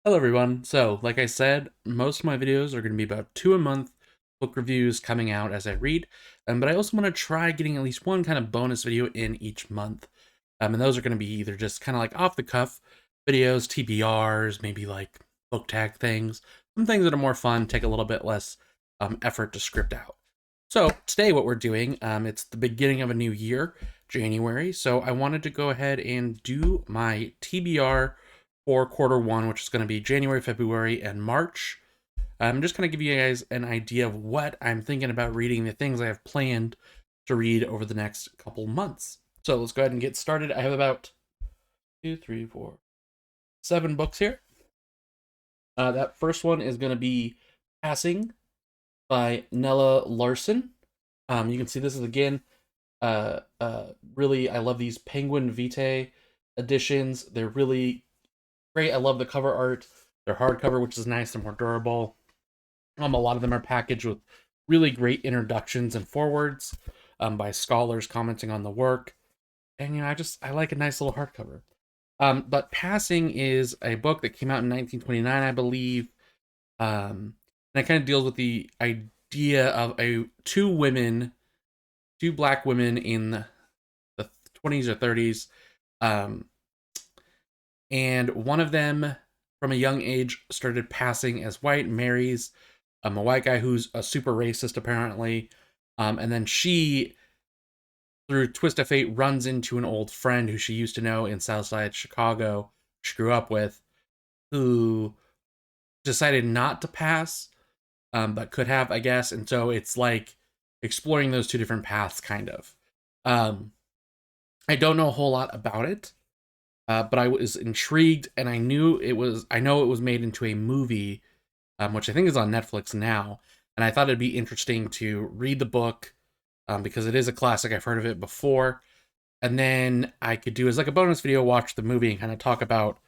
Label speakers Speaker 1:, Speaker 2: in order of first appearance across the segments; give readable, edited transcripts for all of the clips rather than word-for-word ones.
Speaker 1: Hello everyone. So, like I said, most of my videos are going to be about 2 a month book reviews coming out as I read, but I also want to try getting at least one kind of bonus video in each month. And those are going to be either just kind of like off the cuff videos, TBRs, maybe like book tag things, some things that are more fun, take a little bit less effort to script out. So today what we're doing, it's the beginning of a new year, January, so I wanted to go ahead and do my TBR for quarter one, which is going to be January, February, and March. I'm just going to give you guys an idea of what I'm thinking about reading, the things I have planned to read over the next couple months. So let's go ahead and get started. I have about 7 books here. That first one is going to be Passing by Nella Larson. You can see this is again, really, I love these Penguin Vitae editions. They're really great. I love the cover art. They're hardcover, which is nice and more durable. A lot of them are packaged with really great introductions and forwards by scholars commenting on the work. And I like a nice little hardcover. But Passing is a book that came out in 1929, I believe. And it kind of deals with the idea of two black women in the 20s or 30s. And one of them, from a young age, started passing as white, marries a white guy who's a super racist, apparently. And then she, through twist of fate, runs into an old friend who she used to know in Southside Chicago, she grew up with, who decided not to pass, but could have, I guess. And so it's like exploring those two different paths, kind of. I don't know a whole lot about it. But I was intrigued, and I know it was made into a movie, which I think is on Netflix now. And I thought it'd be interesting to read the book, because it is a classic. I've heard of it before. And then I could do as like a bonus video, watch the movie and kind of talk about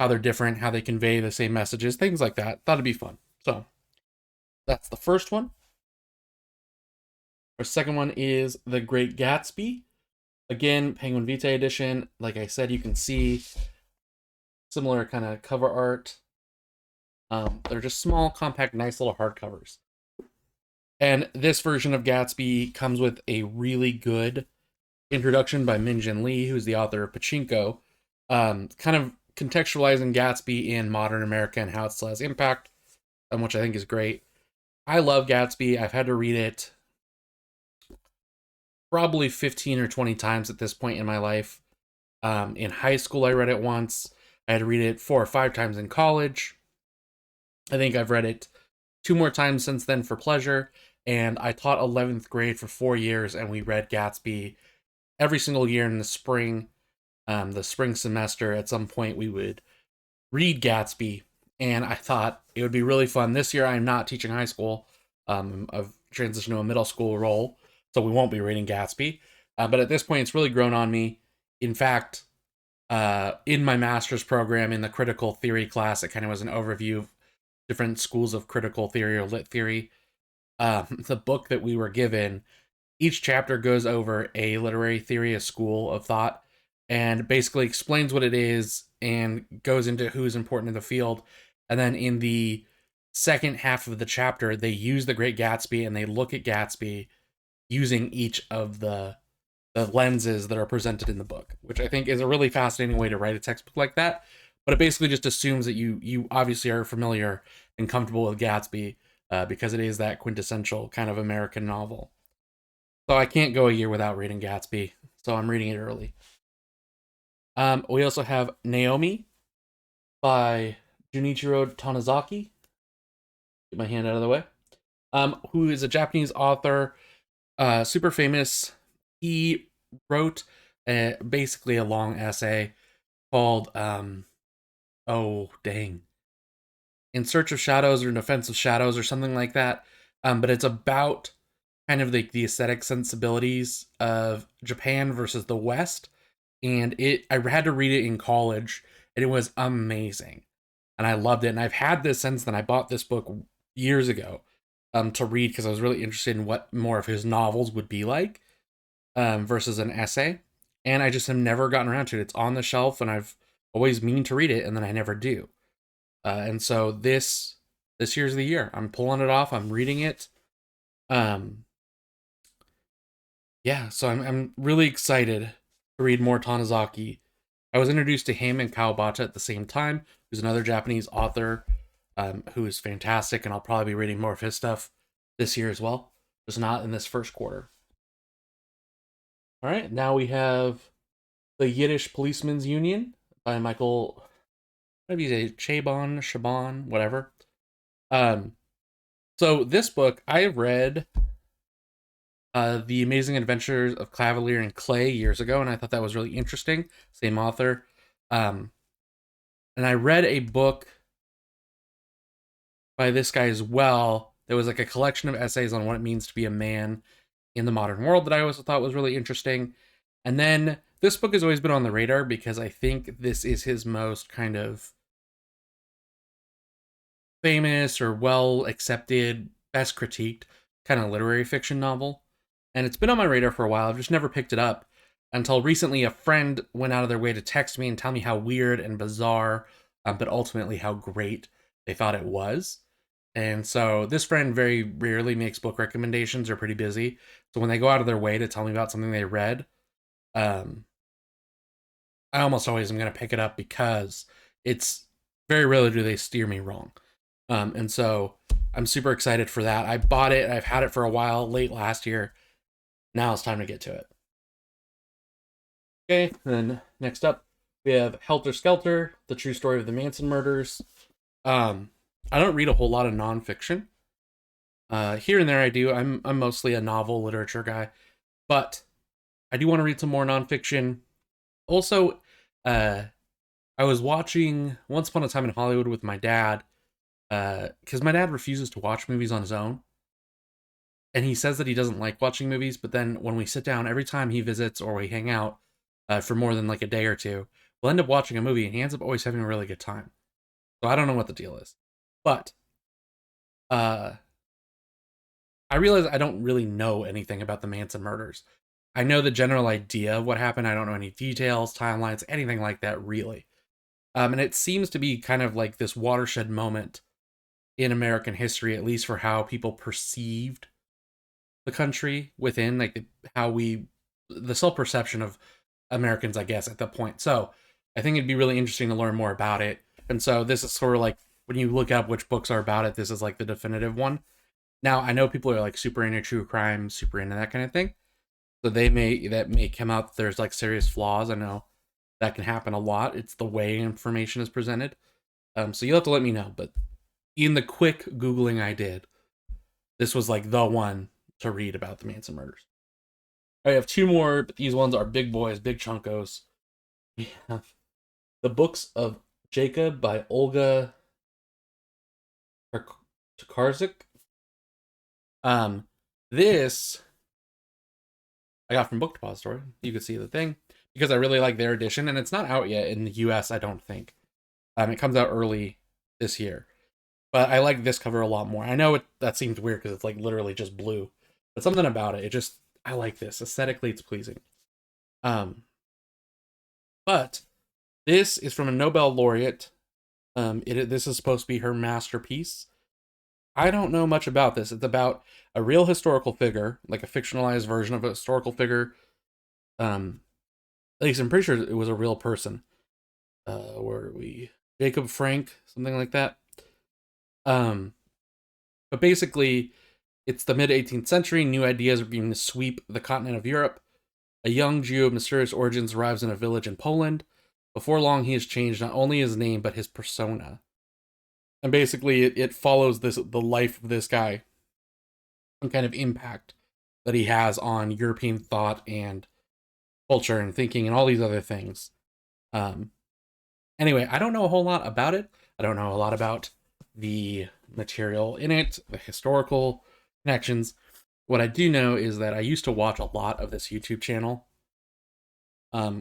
Speaker 1: how they're different, how they convey the same messages, things like that. Thought it'd be fun. So that's the first one. Our second one is The Great Gatsby. Again, Penguin Vitae edition. Like I said, you can see similar kind of cover art. They're just small, compact, nice little hardcovers. And this version of Gatsby comes with a really good introduction by Min Jin Lee, who's the author of Pachinko, kind of contextualizing Gatsby in modern America and how it still has impact, which I think is great. I love Gatsby. I've had to read it probably 15 or 20 times at this point in my life. In high school, I read it once. I had to read it 4 or 5 times in college. I think I've read it 2 more times since then for pleasure. And I taught 11th grade for 4 years, and we read Gatsby every single year in the spring. The spring semester, at some point, we would read Gatsby, and I thought it would be really fun. This year, I'm not teaching high school. I've transitioned to a middle school role, so we won't be reading Gatsby. But at this point, it's really grown on me. In fact, in my master's program in the critical theory class, it kind of was an overview of different schools of critical theory or lit theory. The book that we were given, each chapter goes over a literary theory, a school of thought, and basically explains what it is and goes into who's important in the field. And then in the second half of the chapter, they use the Great Gatsby and they look at Gatsby using each of the lenses that are presented in the book, which I think is a really fascinating way to write a textbook like that. But it basically just assumes that you obviously are familiar and comfortable with Gatsby, because it is that quintessential kind of American novel. So I can't go a year without reading Gatsby, so I'm reading it early. We also have Naomi by Junichiro Tanizaki. Get my hand out of the way. Who is a Japanese author, super famous. He wrote basically a long essay called oh dang, In Search of Shadows or In Defense of Shadows or something like that. But it's about kind of the aesthetic sensibilities of Japan versus the West. And I had to read it in college, and it was amazing. And I loved it. And I've had this since then. I bought this book years ago to read because I was really interested in what more of his novels would be like, versus an essay. And I just have never gotten around to it. It's on the shelf, and I've always mean to read it, and then I never do. And so this year's the year. I'm pulling it off. I'm reading it. Um, yeah, so I'm really excited to read more Tanizaki. I was introduced to him and Kawabata at the same time, who's another Japanese author, who is fantastic, and I'll probably be reading more of his stuff this year as well, just not in this first quarter. All right, now we have The Yiddish Policeman's Union by Michael, maybe say Chabon, whatever. Um, so this book I read The Amazing Adventures of Cavalier and Clay years ago, and I thought that was really interesting. Same author. Um, and I read a book by this guy as well. There was like a collection of essays on what it means to be a man in the modern world that I also thought was really interesting. And then this book has always been on the radar because I think this is his most kind of famous or well accepted, best critiqued kind of literary fiction novel. And it's been on my radar for a while. I've just never picked it up until recently. A friend went out of their way to text me and tell me how weird and bizarre, but ultimately how great they thought it was. And so this friend very rarely makes book recommendations. They're pretty busy. So when they go out of their way to tell me about something they read, um, I almost always am going to pick it up because it's very rarely do they steer me wrong. And so I'm super excited for that. I bought it. I've had it for a while, late last year. Now it's time to get to it. Okay, then next up, we have Helter Skelter, the true story of the Manson murders. I don't read a whole lot of nonfiction. Here and there I do. I'm mostly a novel literature guy, but I do want to read some more nonfiction. Also, I was watching Once Upon a Time in Hollywood with my dad, because my dad refuses to watch movies on his own. And he says that he doesn't like watching movies, but then when we sit down, every time he visits or we hang out for more than like a day or two, we'll end up watching a movie and he ends up always having a really good time. So I don't know what the deal is. But uh, I realize I don't really know anything about the Manson murders. I know the general idea of what happened. I don't know any details, timelines, anything like that, really. And it seems to be kind of like this watershed moment in American history, at least for how people perceived the country within, like how the self perception of Americans, I guess, at that point. So I think it'd be really interesting to learn more about it. And so this is sort of like when you look up which books are about it, this is like the definitive one. Now I know people are like super into true crime, super into that kind of thing. So that may come out there's like serious flaws. I know that can happen a lot. It's the way information is presented. So you'll have to let me know. But in the quick Googling I did, this was like the one to read about the Manson murders. I have two more, but these ones are big boys, big chunkos. We have The Books of Jacob by Olga Tokarczuk. This I got from Book Depository. You can see the thing because I really like their edition, and it's not out yet in the U.S. I don't think. It comes out early this year, but I like this cover a lot more. I know that seems weird because it's like literally just blue, but something about it, I like this aesthetically. It's pleasing. But this is from a Nobel laureate. This is supposed to be her masterpiece. I don't know much about this. It's about a real historical figure, like a fictionalized version of a historical figure. At least I'm pretty sure it was a real person. Where are we? Jacob Frank, something like that. But basically, it's the mid 18th century. New ideas are beginning to sweep the continent of Europe. A young Jew of mysterious origins arrives in a village in Poland. Before long, he has changed not only his name but his persona. And basically, it follows the life of this guy, and kind of impact that he has on European thought and culture and thinking and all these other things. Anyway, I don't know a whole lot about it. I don't know a lot about the material in it, the historical connections. What I do know is that I used to watch a lot of this YouTube channel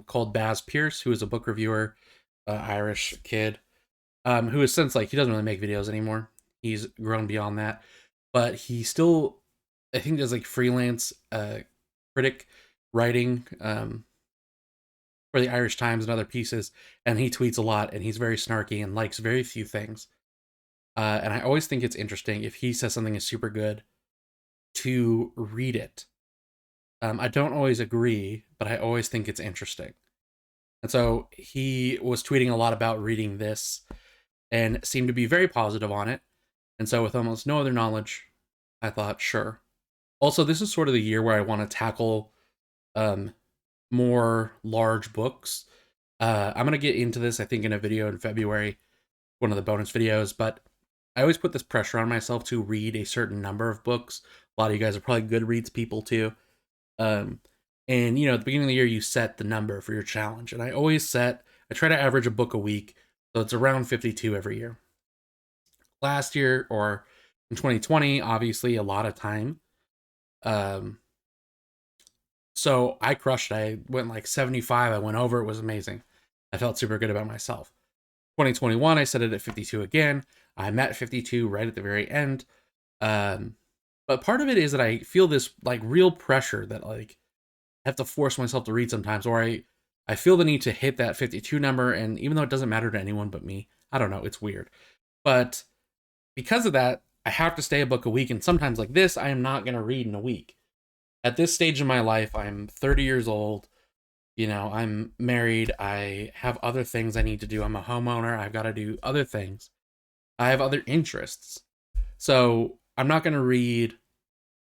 Speaker 1: called Baz Pierce, who is a book reviewer, Irish kid, who is since like he doesn't really make videos anymore. He's grown beyond that, but he still, I think, does like freelance critic writing. for the Irish Times and other pieces, and he tweets a lot, and he's very snarky and likes very few things. And I always think it's interesting if he says something is super good to read it. I don't always agree, but I always think it's interesting. And so he was tweeting a lot about reading this and seemed to be very positive on it. And so with almost no other knowledge, I thought, sure. Also, this is sort of the year where I want to tackle more large books. I'm going to get into this, I think, in a video in February, one of the bonus videos, but I always put this pressure on myself to read a certain number of books. A lot of you guys are probably Goodreads people too. And, you know, at the beginning of the year, you set the number for your challenge. And I try to average a book a week. So it's around 52 every year. Last year, or in 2020, obviously a lot of time. So I crushed it. I went like 75. I went over. It was amazing. I felt super good about myself. 2021, I set it at 52 again. I'm at 52 right at the very end. But part of it is that I feel this like real pressure that like I have to force myself to read sometimes, or I feel the need to hit that 52 number. And even though it doesn't matter to anyone but me, I don't know, it's weird. But because of that, I have to stay a book a week. And sometimes like this, I am not going to read in a week. At this stage in my life, I'm 30 years old. You know, I'm married. I have other things I need to do. I'm a homeowner. I've got to do other things. I have other interests. So I'm not going to read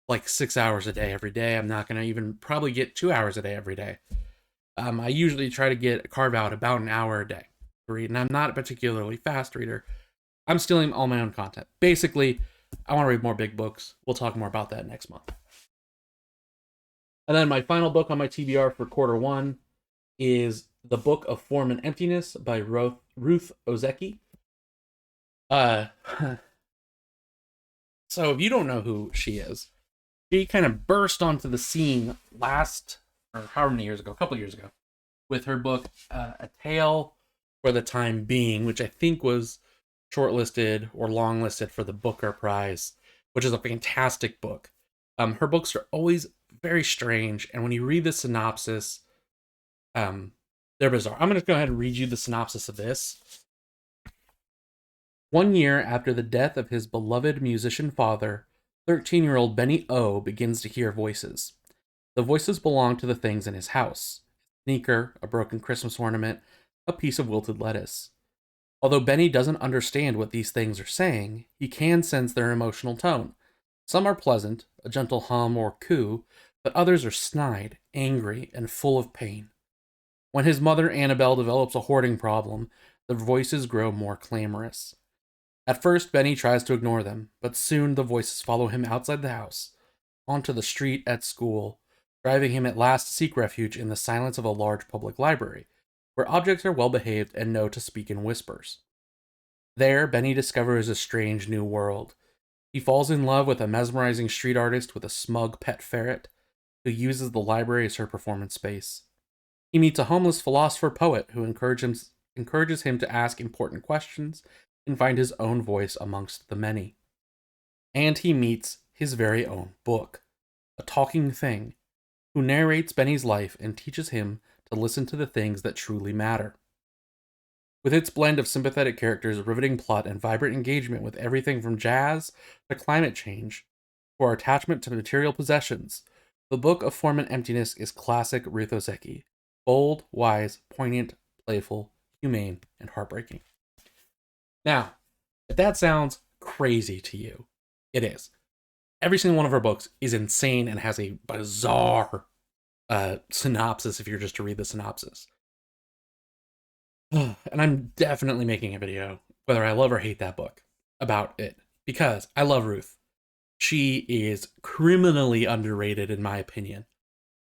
Speaker 1: like 6 hours a day every day. I'm not going to even probably get 2 hours a day every day. I usually try to carve out about an hour a day to read. And I'm not a particularly fast reader. I'm stealing all my own content. Basically, I want to read more big books. We'll talk more about that next month. And then my final book on my TBR for quarter one is The Book of Form and Emptiness by Ruth Ozeki. So if you don't know who she is, she kind of burst onto the scene or however many years ago, a couple years ago, with her book, A Tale for the Time Being, which I think was shortlisted or longlisted for the Booker Prize, which is a fantastic book. Her books are always very strange, and when you read the synopsis, they're bizarre. I'm going to go ahead and read you the synopsis of this. 1 year after the death of his beloved musician father, 13-year-old Benny O begins to hear voices. The voices belong to the things in his house: a sneaker, a broken Christmas ornament, a piece of wilted lettuce. Although Benny doesn't understand what these things are saying, he can sense their emotional tone. Some are pleasant, a gentle hum or coo, but others are snide, angry, and full of pain. When his mother Annabelle develops a hoarding problem, the voices grow more clamorous. At first, Benny tries to ignore them, but soon the voices follow him outside the house, onto the street, at school, driving him at last to seek refuge in the silence of a large public library, where objects are well behaved and know to speak in whispers. There, Benny discovers a strange new world. He falls in love with a mesmerizing street artist with a smug pet ferret, who uses the library as her performance space. He meets a homeless philosopher poet who encourages him to ask important questions and find his own voice amongst the many. And he meets his very own book, a talking thing, who narrates Benny's life and teaches him to listen to the things that truly matter. With its blend of sympathetic characters, riveting plot, and vibrant engagement with everything from jazz to climate change, to our attachment to material possessions, The Book of Form and Emptiness is classic Ruth Ozeki. Bold, wise, poignant, playful, humane, and heartbreaking. Now, if that sounds crazy to you, it is. Every single one of her books is insane and has a bizarre synopsis if you're just to read the synopsis. And I'm definitely making a video, whether I love or hate that book, about it, because I love Ruth. She is criminally underrated, in my opinion.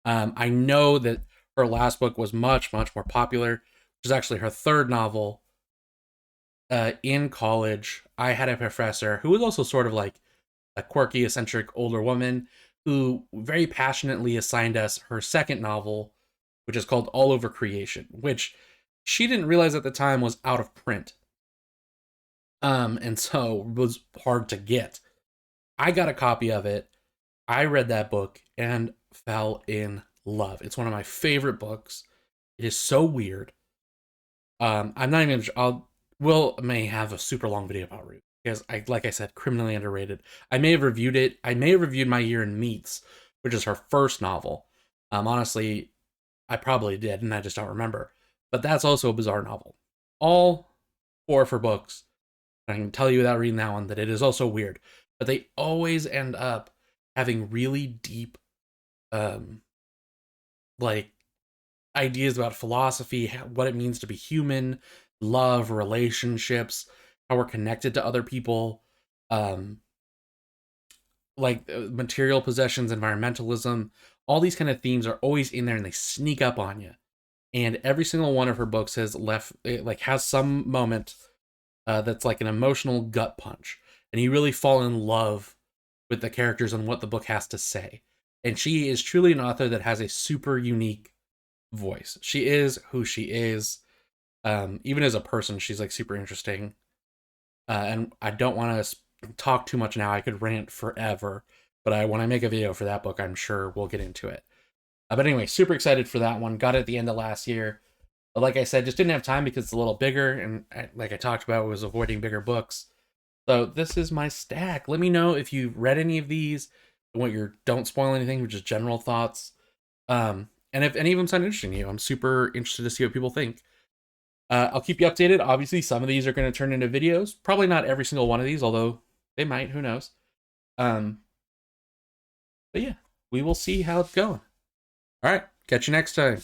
Speaker 1: I know that her last book was much, much more popular, which is actually her third novel. In college, I had a professor who was also sort of like a quirky, eccentric older woman who very passionately assigned us her second novel, which is called All Over Creation, which she didn't realize at the time was out of print. And so was hard to get. I got a copy of it. I read that book and fell in love. It's one of my favorite books. It is so weird. I'm not even. Will may have a super long video about Root because like I said, criminally underrated. I may have reviewed it. I may have reviewed My Year in Meats, which is her first novel. Honestly, I probably did, and I just don't remember. But that's also a bizarre novel. All four of her books, I can tell you without reading that one that it is also weird. But they always end up having really deep, um, like ideas about philosophy, what it means to be human, love, relationships, how we're connected to other people, um, material possessions, environmentalism. All these kind of themes are always in there, and they sneak up on you. And every single one of her books has some moment that's like an emotional gut punch, and you really fall in love with the characters and what the book has to say. And she is truly an author that has a super unique voice. She is who she is. Even as a person, she's like super interesting. And I don't want to talk too much now. I could rant forever, but when I make a video for that book, I'm sure we'll get into it. But anyway, super excited for that one. Got it at the end of last year. But like I said, just didn't have time because it's a little bigger, and like I talked about, was avoiding bigger books. So this is my stack. Let me know if you've read any of these, and what your don't spoil anything, which is general thoughts. And if any of them sound interesting to you, I'm super interested to see what people think. I'll keep you updated. Obviously, some of these are going to turn into videos. Probably not every single one of these, although they might. Who knows? Um, but yeah, we will see how it's going. All right, catch you next time.